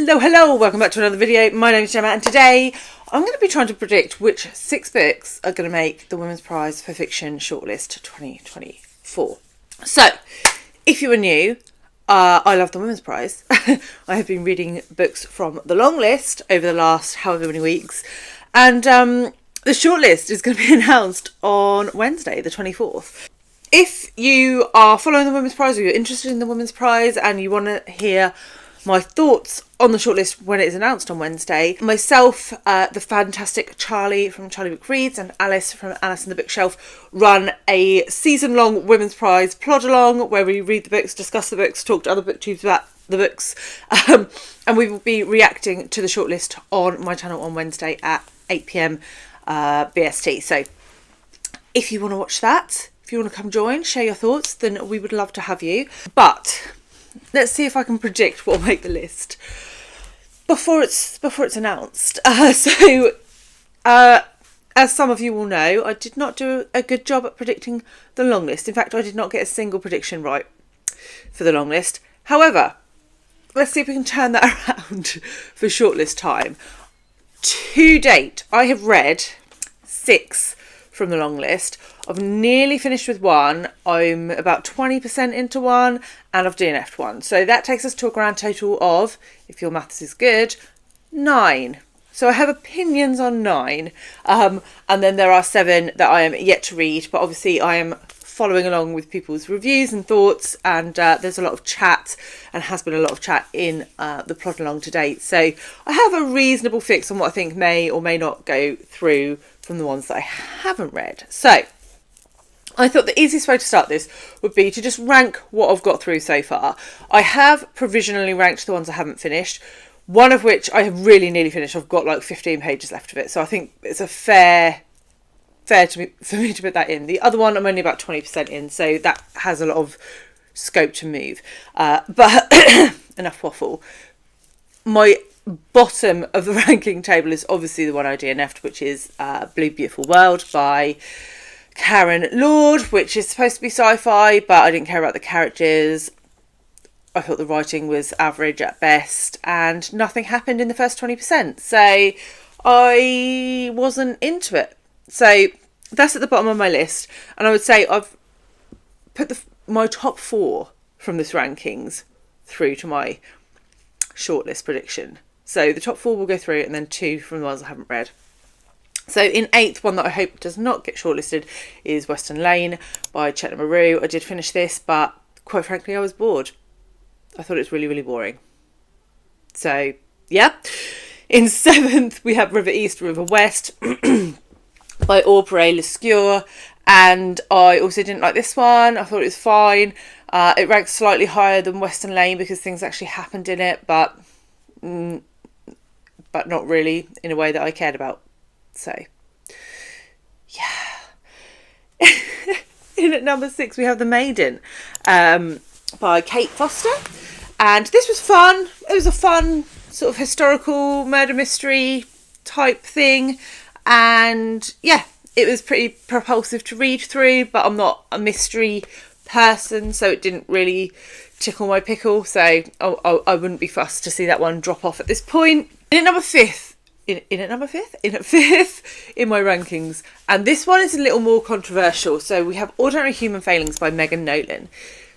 Hello, welcome back to another video. My name is Gemma and today I'm going to be trying to predict which 6 books are going to make the Women's Prize for Fiction Shortlist 2024. So, if you are new, I love the Women's Prize. I have been reading books from the long list over the last however many weeks, and the shortlist is going to be announced on Wednesday the 24th. If you are following the Women's Prize or you're interested in the Women's Prize and you want to hear my thoughts on the shortlist when it is announced on Wednesday, myself, the fantastic Charlie from Charlie Book Reads and Alice from Alice and the Bookshelf run a season-long Women's Prize plod-along where we read the books, discuss the books, talk to other booktubers about the books, and we will be reacting to the shortlist on my channel on Wednesday at 8 p.m. BST. So if you want to watch that, if you want to come join, share your thoughts, then we would love to have you. But let's see if I can predict what will make the list before it's announced. As some of you will know, I did not do a good job at predicting the long list. In fact, I did not get a single prediction right for the long list. However, let's see if we can turn that around for shortlist time. To date, I have read 6 from the long list. I've nearly finished with one. I'm about 20% into one, and I've DNF'd one. So that takes us to a grand total of, if your maths is good, 9. So I have opinions on 9. And then there are 7 that I am yet to read, but obviously I am following along with people's reviews and thoughts, and there's a lot of chat and has been a lot of chat in the plot along to date. So I have a reasonable fix on what I think may or may not go through from the ones that I haven't read. So I thought the easiest way to start this would be to just rank what I've got through so far. I have provisionally ranked the ones I haven't finished, one of which I have really nearly finished. I've got like 15 pages left of it, so I think it's a fair for me to put that in. The other one I'm only about 20% in, so that has a lot of scope to move. But enough waffle. My bottom of the ranking table is obviously the one I DNF'd, which is Blue Beautiful World by Karen Lord, which is supposed to be sci-fi, but I didn't care about the characters. I thought the writing was average at best, and nothing happened in the first 20%, so I wasn't into it. So that's at the bottom of my list, and I would say I've put my top 4 from this rankings through to my shortlist prediction. So the top 4 will go through, and then 2 from the ones I haven't read. So in 8th, one that I hope does not get shortlisted is Western Lane by Chetna Maru. I did finish this, but quite frankly, I was bored. I thought it was really, really boring. So, yeah. In 7th, we have River East, River West by Aubrey Lescure. And I also didn't like this one. I thought it was fine. It ranks slightly higher than Western Lane because things actually happened in it, but not really in a way that I cared about. So, yeah. In at number 6, we have The Maiden by Kate Foster. And this was fun. It was a fun sort of historical murder mystery type thing. And yeah, it was pretty propulsive to read through, but I'm not a mystery person, so it didn't really tickle my pickle. So I wouldn't be fussed to see that one drop off at this point. In at number 5th, in at 5th in my rankings, and this one is a little more controversial. So we have Ordinary Human Failings by Megan Nolan.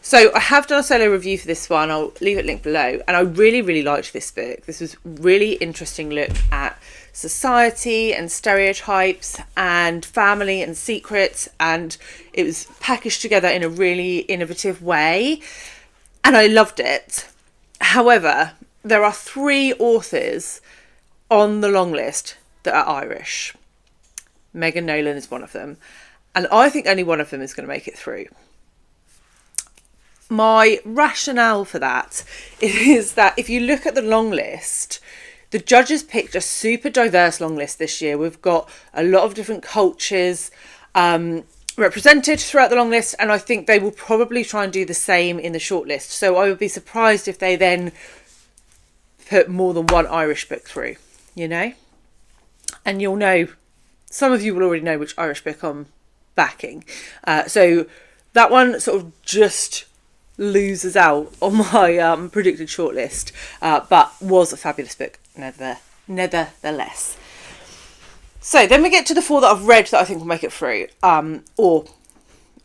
So I have done a solo review for this one. I'll leave it linked below, and I really, really liked this book. This was a really interesting look at society and stereotypes and family and secrets, and it was packaged together in a really innovative way, and I loved it. However, there are 3 authors on the long list that are Irish. Megan Nolan is one of them, and I think only one of them is going to make it through. My rationale for that is that if you look at the long list, the judges picked a super diverse long list this year. We've got a lot of different cultures represented throughout the long list, and I think they will probably try and do the same in the short list. So I would be surprised if they then put more than one Irish book through, you know? And you'll know, some of you will already know which Irish book I'm backing. So that one sort of just losers out on my predicted shortlist, but was a fabulous book nevertheless. So then we get to the 4 that I've read that I think will make it through, or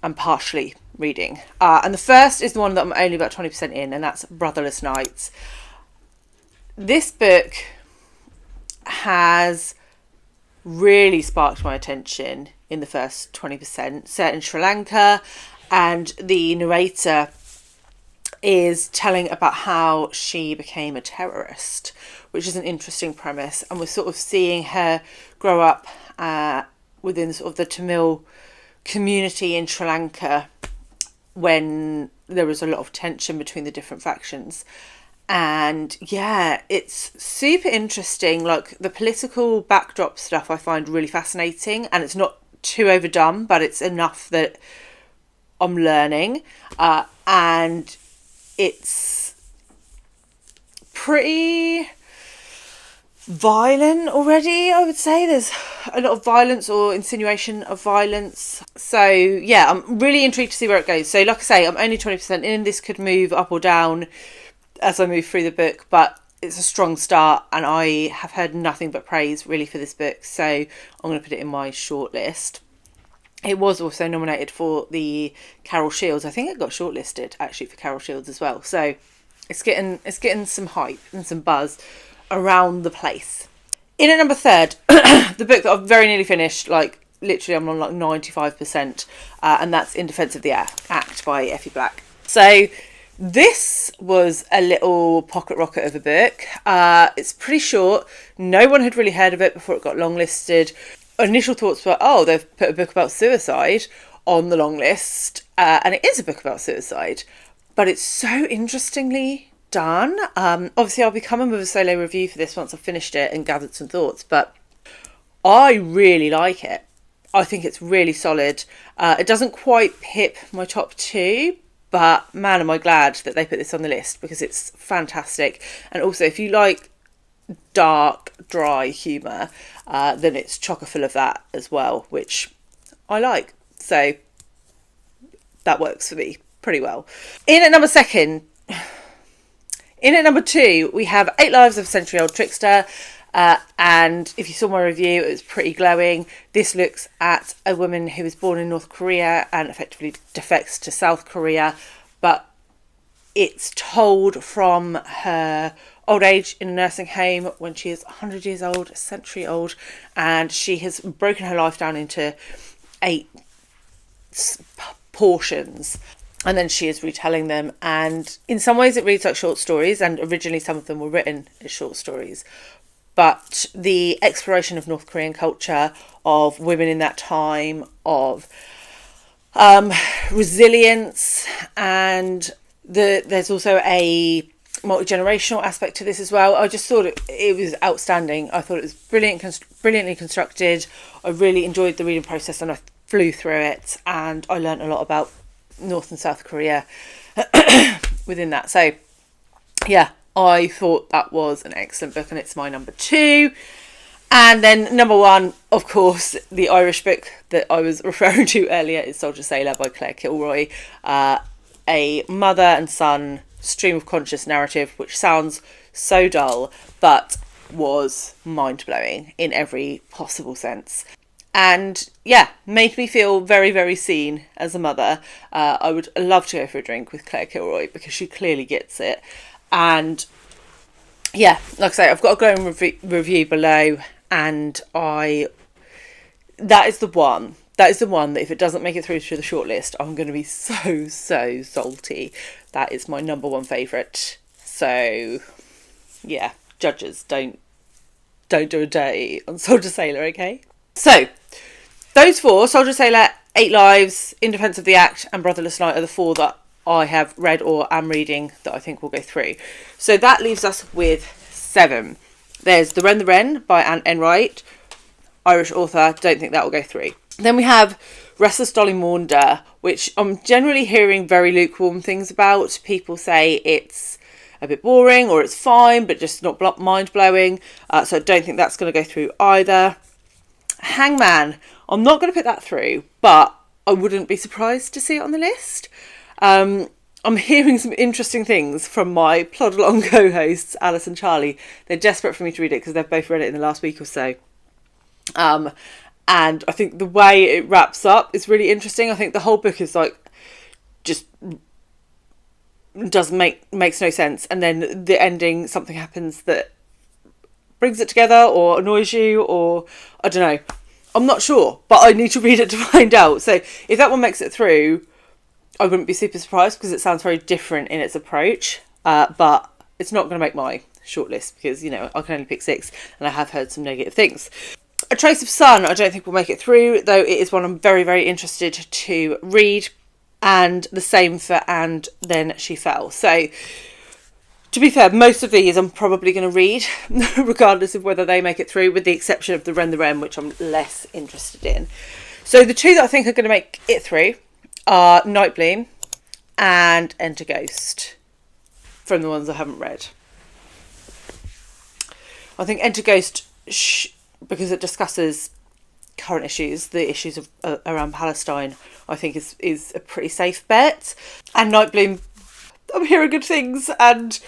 I'm partially reading. And the first is the one that I'm only about 20% in, and that's Brotherless Nights. This book has really sparked my attention in the first 20%, set in Sri Lanka, and the narrator is telling about how she became a terrorist, which is an interesting premise, and we're sort of seeing her grow up within sort of the Tamil community in Sri Lanka when there was a lot of tension between the different factions. And yeah, it's super interesting. Like, the political backdrop stuff I find really fascinating, and it's not too overdone, but it's enough that I'm learning, and it's pretty violent already, I would say. There's a lot of violence or insinuation of violence. So yeah, I'm really intrigued to see where it goes. So like I say, I'm only 20% in. This could move up or down as I move through the book, but it's a strong start, and I have heard nothing but praise really for this book, so I'm going to put it in my shortlist. It was also nominated for the Carol Shields. I think it got shortlisted actually for Carol Shields as well. So it's getting some hype and some buzz around the place. In at number 3, the book that I've very nearly finished, like literally I'm on like 95%, and that's In Defence of the Act by Effie Black. So this was a little pocket rocket of a book. It's pretty short. No one had really heard of it before it got longlisted. Initial thoughts were, oh, they've put a book about suicide on the long list, and it is a book about suicide, but it's so interestingly done. Obviously I'll be coming with a solo review for this once I've finished it and gathered some thoughts, but I really like it. I think it's really solid. It doesn't quite pip my top 2, but man, am I glad that they put this on the list, because it's fantastic. And also, if you like dark, dry humour, then it's chocker full of that as well, which I like. So that works for me pretty well. In at number 2, we have 8 Lives of a Century-Old Trickster. And if you saw my review, it was pretty glowing. This looks at a woman who was born in North Korea and effectively defects to South Korea, but it's told from her old age in a nursing home when she is 100 years old, a century old, and she has broken her life down into 8 portions, and then she is retelling them. And in some ways it reads like short stories, and originally some of them were written as short stories. But the exploration of North Korean culture, of women in that time, of resilience, and there's also a multi-generational aspect to this as well. I just thought it was outstanding. I thought it was brilliantly constructed. I really enjoyed the reading process, and I flew through it, and I learned a lot about North and South Korea within that. So yeah, I thought that was an excellent book, and it's my number 2. And then number 1, of course, the Irish book that I was referring to earlier is Soldier Sailor by Claire Kilroy. A mother and son stream of conscious narrative, which sounds so dull, but was mind-blowing in every possible sense. And yeah, made me feel very, very seen as a mother. I would love to go for a drink with Claire Kilroy, because she clearly gets it. And yeah, like I say, I've got a glowing review below, and that is the one that if it doesn't make it through to the shortlist, I'm going to be so salty. That is my number 1 favourite. So yeah, judges, don't do a dirty on Soldier Sailor, okay? So those 4, Soldier Sailor, 8 Lives, In Defence of the Act, and Brotherless Night, are the 4 that I have read or am reading that I think will go through. So that leaves us with 7. There's The Wren by Anne Enright, Irish author. Don't think that will go through. Then we have Restless Dolly Maunder, which I'm generally hearing very lukewarm things about. People say it's a bit boring, or it's fine but just not mind-blowing. So I don't think that's going to go through either. Hangman, I'm not going to put that through, but I wouldn't be surprised to see it on the list. I'm hearing some interesting things from my Plod Along co-hosts, Alice and Charlie. They're desperate for me to read it because they've both read it in the last week or so. And I think the way it wraps up is really interesting. I think the whole book is like just makes no sense, and then the ending, something happens that brings it together or annoys you, or I don't know. I'm not sure, but I need to read it to find out. So if that one makes it through, I wouldn't be super surprised because it sounds very different in its approach. But it's not going to make my shortlist because, you know, I can only pick 6 and I have heard some negative things. A Trace of Sun, I don't think will make it through, though it is one I'm very, very interested to read. And the same for And Then She Fell. So, to be fair, most of these I'm probably going to read, regardless of whether they make it through, with the exception of the Wren, which I'm less interested in. So the 2 that I think are going to make it through are Nightbloom and Enter Ghost, from the ones I haven't read. I think Enter Ghost, because it discusses current issues, the issues of around Palestine, I think is a pretty safe bet. And Nightbloom, I'm hearing good things, and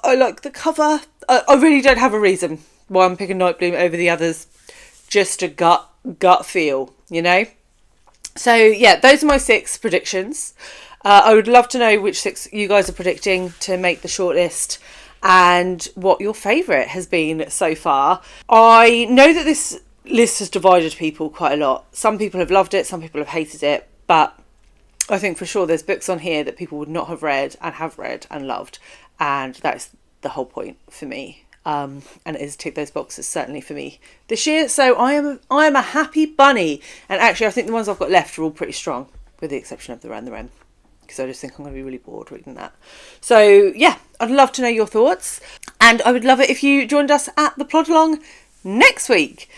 I like the cover. I really don't have a reason why I'm picking Nightbloom over the others. Just a gut feel, you know? So yeah, those are my 6 predictions. I would love to know which 6 you guys are predicting to make the shortlist and what your favourite has been so far. I know that this list has divided people quite a lot. Some people have loved it, some people have hated it, but I think for sure there's books on here that people would not have read and have read and loved, and that's the whole point for me. And it is tick those boxes certainly for me this year. So I am a happy bunny, and actually I think the ones I've got left are all pretty strong, with the exception of the Wren, because I just think I'm going to be really bored reading that. So yeah, I'd love to know your thoughts, and I would love it if you joined us at the Plod Along next week.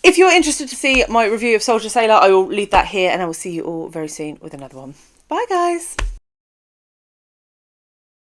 If you're interested to see my review of Soldier Sailor, I will leave that here, and I will see you all very soon with another one. Bye guys.